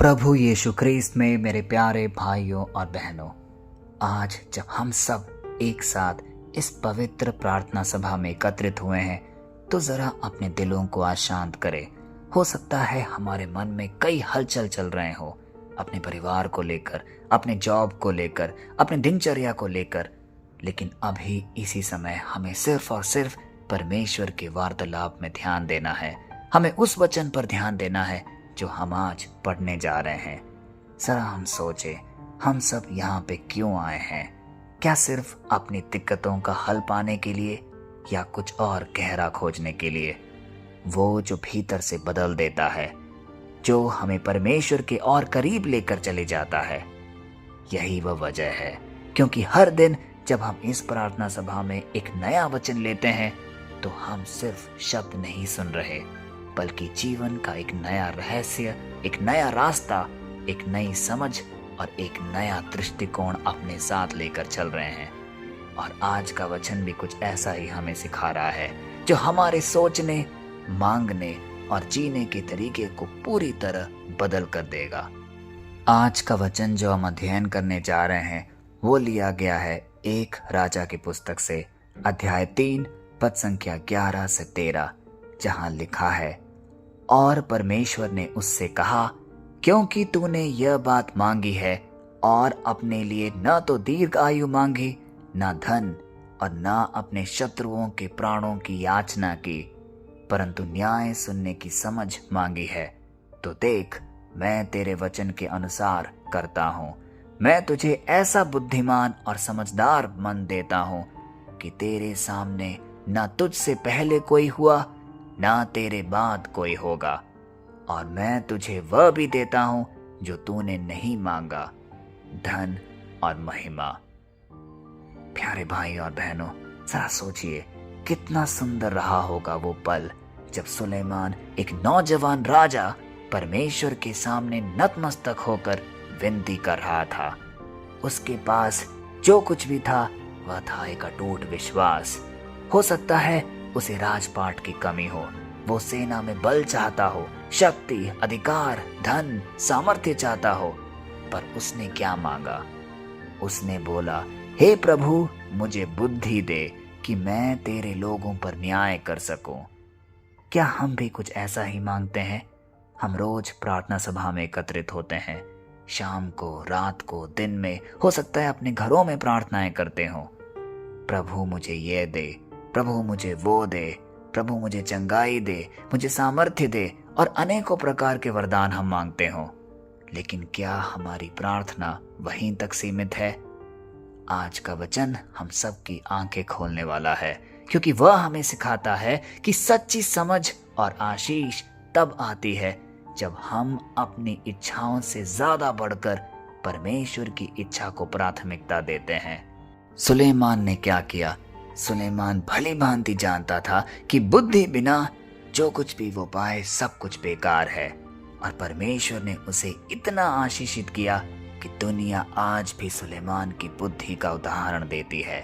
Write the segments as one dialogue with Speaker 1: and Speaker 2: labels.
Speaker 1: प्रभु यीशु ख्रीस्त में मेरे प्यारे भाइयों और बहनों, आज जब हम सब एक साथ इस पवित्र प्रार्थना सभा में एकत्रित हुए हैं तो जरा अपने दिलों को आज शांत करें। हो सकता है हमारे मन में कई हलचल चल रहे हो, अपने परिवार को लेकर, अपने जॉब को लेकर, अपने दिनचर्या को लेकर, लेकिन अभी इसी समय हमें सिर्फ और सिर्फ परमेश्वर के वार्तालाप में ध्यान देना है। हमें उस वचन पर ध्यान देना है जो हम आज पढ़ने जा रहे हैं। जरा हम सोचें, हम सब यहाँ पे क्यों आए हैं? क्या सिर्फ अपनी दिक्कतों का हल पाने के लिए या कुछ और गहरा खोजने के लिए? वो जो भीतर से बदल देता है, जो हमें परमेश्वर के और करीब लेकर चले जाता है, यही वह वजह है। क्योंकि हर दिन जब हम इस प्रार्थना सभा में एक नया वचन लेते हैं तो हम सिर्फ शब्द नहीं सुन रहे, बल्कि जीवन का एक नया रहस्य, एक नया रास्ता, एक नई समझ और एक नया दृष्टिकोण अपने साथ लेकर चल रहे हैं। और आज का वचन भी कुछ ऐसा ही हमें सिखा रहा है, जो हमारे सोचने, मांगने और जीने के तरीके को पूरी तरह बदल कर देगा। आज का वचन जो हम अध्ययन करने जा रहे हैं वो लिया गया है एक राजा की पुस्तक से, अध्याय 3 पद संख्या 11 से 13, जहां लिखा है, और परमेश्वर ने उससे कहा, क्योंकि तूने यह बात मांगी है और अपने लिए न तो दीर्घ आयु मांगी, न धन और न अपने शत्रुओं के प्राणों की याचना की, परंतु न्याय सुनने की समझ मांगी है, तो देख मैं तेरे वचन के अनुसार करता हूँ। मैं तुझे ऐसा बुद्धिमान और समझदार मन देता हूँ कि तेरे सामने न तुझसे पहले कोई हुआ, ना तेरे बाद कोई होगा, और मैं तुझे वह भी देता हूं जो तूने नहीं मांगा, धन और महिमा। प्यारे भाई और बहनों, जरा सोचिए कितना सुंदर रहा होगा वो पल जब सुलेमान, एक नौजवान राजा, परमेश्वर के सामने नतमस्तक होकर विनती कर रहा था। उसके पास जो कुछ भी था वह था एक अटूट विश्वास। हो सकता है उसे राजपाट की कमी हो, वो सेना में बल चाहता हो, शक्ति, अधिकार, धन, सामर्थ्य चाहता हो, पर उसने क्या मांगा? उसने बोला, हे प्रभु, मुझे बुद्धि दे कि मैं तेरे लोगों पर न्याय कर सकूं। क्या हम भी कुछ ऐसा ही मांगते हैं? हम रोज प्रार्थना सभा में एकत्रित होते हैं, शाम को, रात को, दिन में, हो सकता है अपने घरों में प्रार्थनाएं करते हो। प्रभु मुझे ये दे, प्रभु मुझे वो दे, प्रभु मुझे चंगाई दे, मुझे सामर्थ्य दे, और अनेकों प्रकार के वरदान हम मांगते हो। लेकिन क्या हमारी प्रार्थना वहीं तक सीमित है? आज का वचन हम सब की आंखें खोलने वाला है, क्योंकि वह हमें सिखाता है कि सच्ची समझ और आशीष तब आती है जब हम अपनी इच्छाओं से ज्यादा बढ़कर परमेश्वर की इच्छा को प्राथमिकता देते हैं। सुलेमान ने क्या किया? सुलेमान भली भांति जानता था कि बुद्धि बिना जो कुछ भी वो पाए सब कुछ बेकार है, और परमेश्वर ने उसे इतना आशीषित किया कि दुनिया आज भी सुलेमान की बुद्धि का उदाहरण देती है।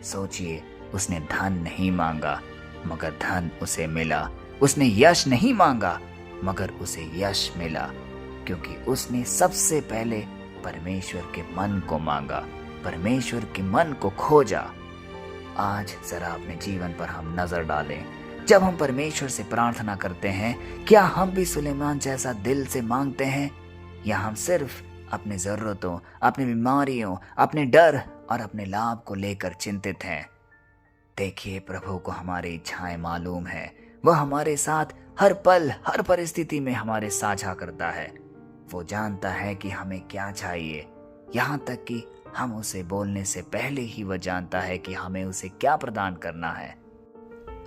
Speaker 1: सोचिए, उसने धन नहीं मांगा मगर धन उसे मिला। उसने यश नहीं मांगा मगर उसे यश मिला, क्योंकि उसने सबसे पहले परमेश्वर के मन को मांगा, परमेश्वर के मन को खोजा। आज जरा अपने जीवन पर हम नजर डालें। जब हम परमेश्वर से प्रार्थना करते हैं, क्या हम भी सुलेमान जैसा दिल से मांगते हैं, या हम सिर्फ अपनी जरूरतों, अपनी बीमारियों, अपने डर और अपने लाभ को लेकर चिंतित हैं? देखिए, प्रभु को हमारी इच्छाएं मालूम है। वह हमारे साथ हर पल, हर परिस्थिति में हमारे साझा करता है। वो जानता है कि हमें क्या चाहिए, यहाँ तक कि हम उसे बोलने से पहले ही वह जानता है कि हमें उसे क्या प्रदान करना है।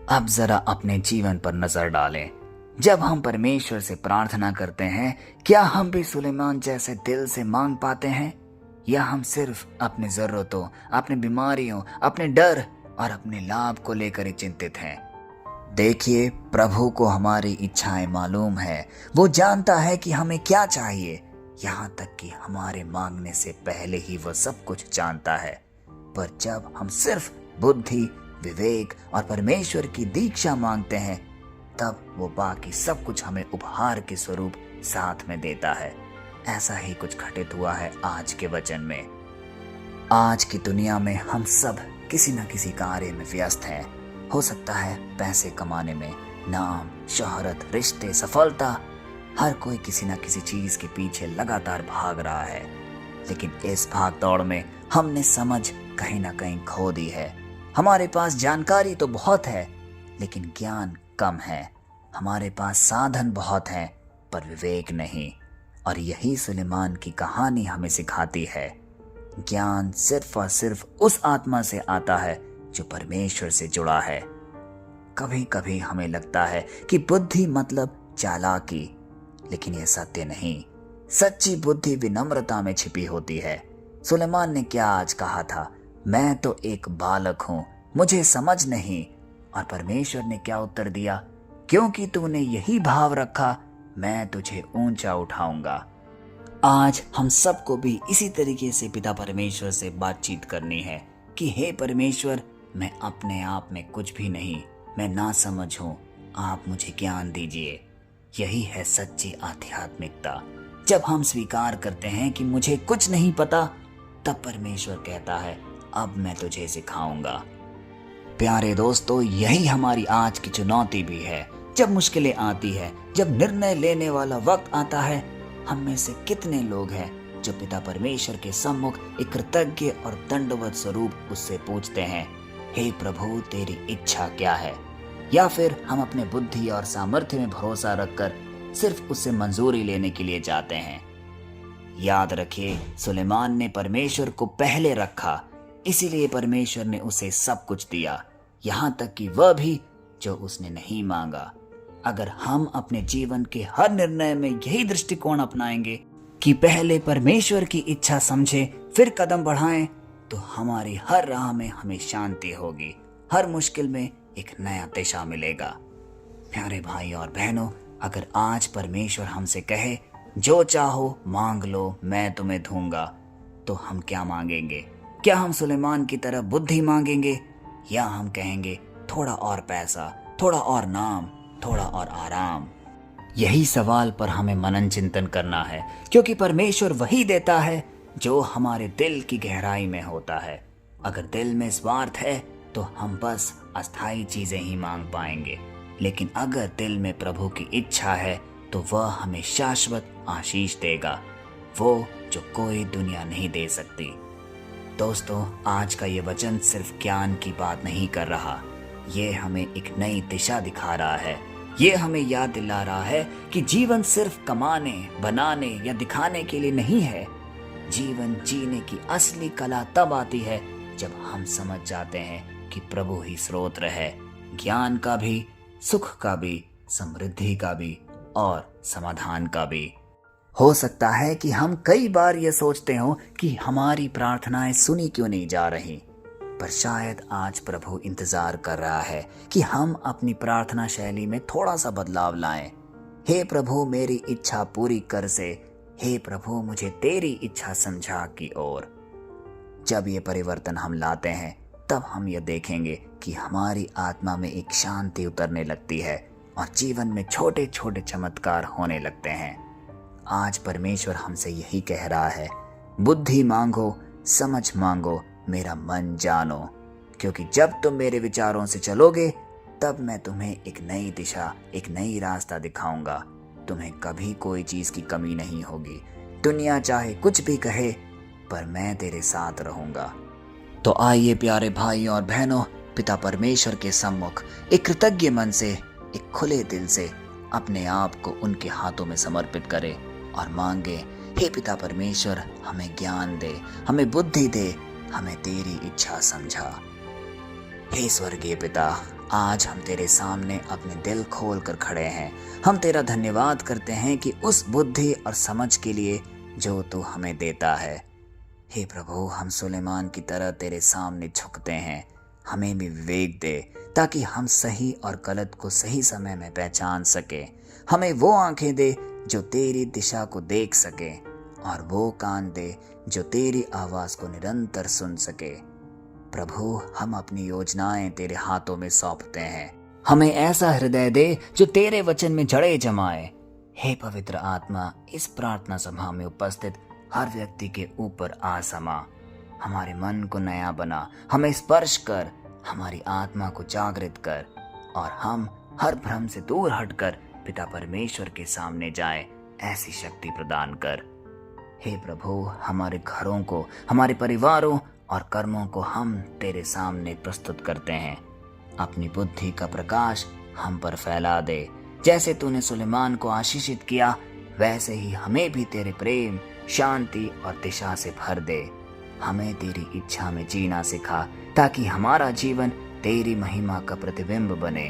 Speaker 1: अब जरा अपने जीवन पर नजर डालें। जब हम परमेश्वर से प्रार्थना करते हैं, क्या हम भी सुलेमान जैसे दिल से मांग पाते हैं, या हम सिर्फ अपनी जरूरतों, अपनी बीमारियों, अपने डर और अपने लाभ को लेकर ही चिंतित हैं? देखिए, प्रभु को हमारी इच्छाएं मालूम है। वो जानता है कि हमें क्या चाहिए, यहाँ तक कि हमारे मांगने से पहले ही वह सब कुछ जानता है। पर जब हम सिर्फ बुद्धि, विवेक और परमेश्वर की दीक्षा मांगते हैं, तब वो बाकी सब कुछ हमें उपहार के स्वरूप साथ में देता है। ऐसा ही कुछ घटित हुआ है आज के वचन में। आज की दुनिया में हम सब किसी न किसी कार्य में व्यस्त हैं। हो सकता है पैसे कमाने में, नाम, शोहरत, रिश्ते, सफलता, हर कोई किसी न किसी चीज के पीछे लगातार भाग रहा है। लेकिन इस भाग दौड़ में हमने समझ कहीं ना कहीं खो दी है। हमारे पास जानकारी तो बहुत है, लेकिन ज्ञान कम है। हमारे पास साधन बहुत हैं, पर विवेक नहीं। और यही सुलेमान की कहानी हमें सिखाती है, ज्ञान सिर्फ और सिर्फ उस आत्मा से आता है जो परमेश्वर से जुड़ा है। कभी कभी हमें लगता है कि बुद्धि मतलब चालाकी, लेकिन यह सत्य नहीं। सच्ची बुद्धि विनम्रता में छिपी होती है। सुलेमान ने क्या आज कहा था, मैं तो एक बालक हूं, मुझे समझ नहीं। और परमेश्वर ने क्या उत्तर दिया, क्योंकि तूने यही भाव रखा, मैं तुझे ऊंचा उठाऊंगा। आज हम सबको भी इसी तरीके से पिता परमेश्वर से बातचीत करनी है कि हे परमेश्वर, मैं अपने आप में कुछ भी नहीं, मैं नासमझ हूं, आप मुझे ज्ञान दीजिए। यही है सच्ची आध्यात्मिकता। जब हम स्वीकार करते हैं कि मुझे कुछ नहीं पता, तब परमेश्वर कहता है, अब मैं तुझे सिखाऊंगा। प्यारे दोस्तों, यही हमारी आज की चुनौती भी है। जब मुश्किलें आती है, जब निर्णय लेने वाला वक्त आता है, हम में से कितने लोग हैं जो पिता परमेश्वर के सम्मुख एक कृतज्ञ और दंडवत स्वरूप उससे पूछते हैं, हे प्रभु, तेरी इच्छा क्या है? या फिर हम अपने बुद्धि और सामर्थ्य में भरोसा रखकर सिर्फ उससे मंजूरी लेने के लिए जाते हैं। याद रखिए, सुलेमान ने परमेश्वर को पहले रखा, इसीलिए परमेश्वर ने उसे सब कुछ दिया, यहाँ तक कि वह भी जो उसने नहीं मांगा। अगर हम अपने जीवन के हर निर्णय में यही दृष्टिकोण अपनाएंगे कि पहले परमेश्वर की इच्छा समझें फिर कदम बढ़ाएं, तो हमारी हर राह में हमें शांति होगी, हर मुश्किल में एक नया दिशा मिलेगा। प्यारे भाई और बहनों, अगर आज परमेश्वर हमसे कहे, जो चाहो मांग लो, मैं तुम्हें दूंगा, तो हम क्या मांगेंगे? क्या हम सुलेमान की तरह बुद्धि मांगेंगे, या हम कहेंगे थोड़ा और पैसा, थोड़ा और नाम, थोड़ा और आराम? यही सवाल पर हमें मनन चिंतन करना है, क्योंकि परमेश्वर वही देता है जो हमारे दिल की गहराई में होता है। अगर दिल में स्वार्थ है तो हम बस अस्थायी चीजें ही मांग पाएंगे, लेकिन अगर दिल में प्रभु की इच्छा है तो वह हमें शाश्वत आशीष देगा, वो जो कोई दुनिया नहीं दे सकती। दोस्तों, आज का ये वचन सिर्फ ज्ञान की बात नहीं कर रहा, ये हमें एक नई दिशा दिखा रहा है। ये हमें याद दिला रहा है कि जीवन सिर्फ कमाने, बनाने या दिखाने के लिए नहीं है। जीवन जीने की असली कला तब आती है जब हम समझ जाते हैं कि प्रभु ही स्रोत है, ज्ञान का भी, सुख का भी, समृद्धि का भी और समाधान का भी। हो सकता है कि हम कई बार ये सोचते हो कि हमारी प्रार्थनाएं सुनी क्यों नहीं जा रही, पर शायद आज प्रभु इंतजार कर रहा है कि हम अपनी प्रार्थना शैली में थोड़ा सा बदलाव लाएं। हे प्रभु, मेरी इच्छा पूरी कर से, हे प्रभु, मुझे तेरी इच्छा समझा की ओर। जब ये परिवर्तन हम लाते हैं, तब हम ये देखेंगे कि हमारी आत्मा में एक शांति उतरने लगती है और जीवन में छोटे छोटे चमत्कार होने लगते हैं। आज परमेश्वर हमसे यही कह रहा है, बुद्धि मांगो, समझ मांगो, मेरा मन जानो, क्योंकि जब तुम मेरे विचारों से चलोगे, तब मैं तुम्हें एक नई दिशा, एक नई रास्ता दिखाऊंगा। तुम्हें कभी कोई चीज की कमी नहीं होगी। दुनिया चाहे कुछ भी कहे, पर मैं तेरे साथ रहूंगा। तो आइए प्यारे भाई और बहनों, पिता परमेश्वर के सम्मुख एक कृतज्ञ मन से, एक खुले दिल से अपने आप को उनके हाथों में समर्पित करें और मांगे, हे पिता परमेश्वर, हमें ज्ञान दे, हमें बुद्धि दे, हमें तेरी इच्छा समझा। हे स्वर्गीय पिता, आज हम तेरे सामने अपने दिल खोल कर खड़े हैं। हम तेरा धन्यवाद करते हैं कि उस बुद्धि और समझ के लिए जो तू हमें देता है। हे प्रभु, हम सुलेमान की तरह तेरे सामने झुकते हैं। हमें भी विवेक दे, ताकि हम सही और गलत को सही समय में पहचान सके। हमें वो आंखें दे जो तेरी दिशा को देख सके, और वो कान दे जो तेरी आवाज को निरंतर सुन सके। प्रभु, हम अपनी योजनाएं तेरे हाथों में सौंपते हैं। हमें ऐसा हृदय दे जो तेरे वचन में जड़े जमाए। हे पवित्र आत्मा, इस प्रार्थना सभा में उपस्थित हर व्यक्ति के ऊपर आ समा, हमारे मन को नया बना, हमें स्पर्श कर, हमारी आत्मा को जागृत कर और हम हर भ्रम से दूर हटकर पिता परमेश्वर के सामने जाएं, ऐसी शक्ति प्रदान कर। हे प्रभु, हमारे घरों को, हमारे परिवारों और कर्मों को हम तेरे सामने प्रस्तुत करते हैं। अपनी बुद्धि का प्रकाश हम पर फैला दे। जैसे तूने सुलेमान को आशीषित किया, वैसे ही हमें भी तेरे प्रेम, शांति और दिशा से भर दे। हमें तेरी इच्छा में जीना सिखा, ताकि हमारा जीवन तेरी महिमा का प्रतिबिंब बने।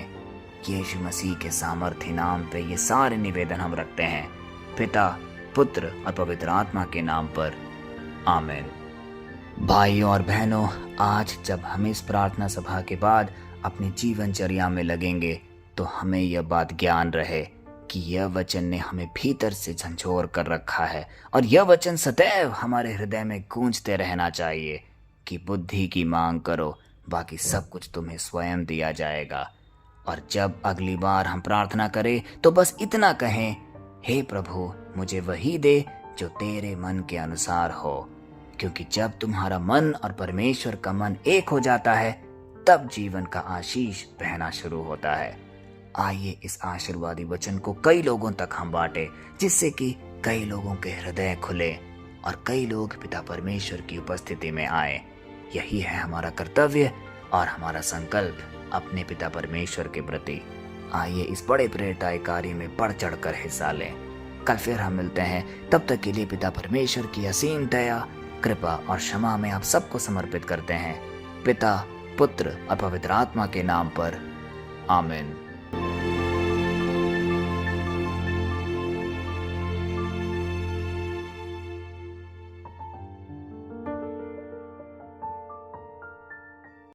Speaker 1: यीशु मसीह के सामर्थ्य नाम पे ये सारे निवेदन हम रखते हैं, पिता, पुत्र और पवित्र आत्मा के नाम पर, आमीन। भाइयों और बहनों, आज जब हम इस प्रार्थना सभा के बाद अपनी जीवनचर्या में लगेंगे, तो हमें यह बात ज्ञान रहे कि यह वचन ने हमें भीतर से झंझोर कर रखा है और यह वचन सदैव हमारे हृदय में गूंजते रहना चाहिए कि बुद्धि की मांग करो, बाकी सब कुछ तुम्हें स्वयं दिया जाएगा। और जब अगली बार हम प्रार्थना करें तो बस इतना कहें, हे प्रभु, मुझे वही दे जो तेरे मन के अनुसार हो, क्योंकि जब तुम्हारा मन और परमेश्वर का मन एक हो जाता है, तब जीवन का आशीष बहना शुरू होता है। आइए इस आशीर्वादी वचन को कई लोगों तक हम बांटे, जिससे कि कई लोगों के हृदय खुले और कई लोग पिता परमेश्वर की उपस्थिति में आए। यही है हमारा कर्तव्य और हमारा संकल्प अपने पिता परमेश्वर के प्रति। आइए इस बड़े प्रेरणादायी कार्य में बढ़ चढ़कर हिस्सा लें। कल फिर हम मिलते हैं, तब तक के लिए पिता परमेश्वर की असीम दया, कृपा और क्षमा में आप सबको समर्पित करते हैं, पिता, पुत्र और पवित्र आत्मा के नाम पर, आमीन।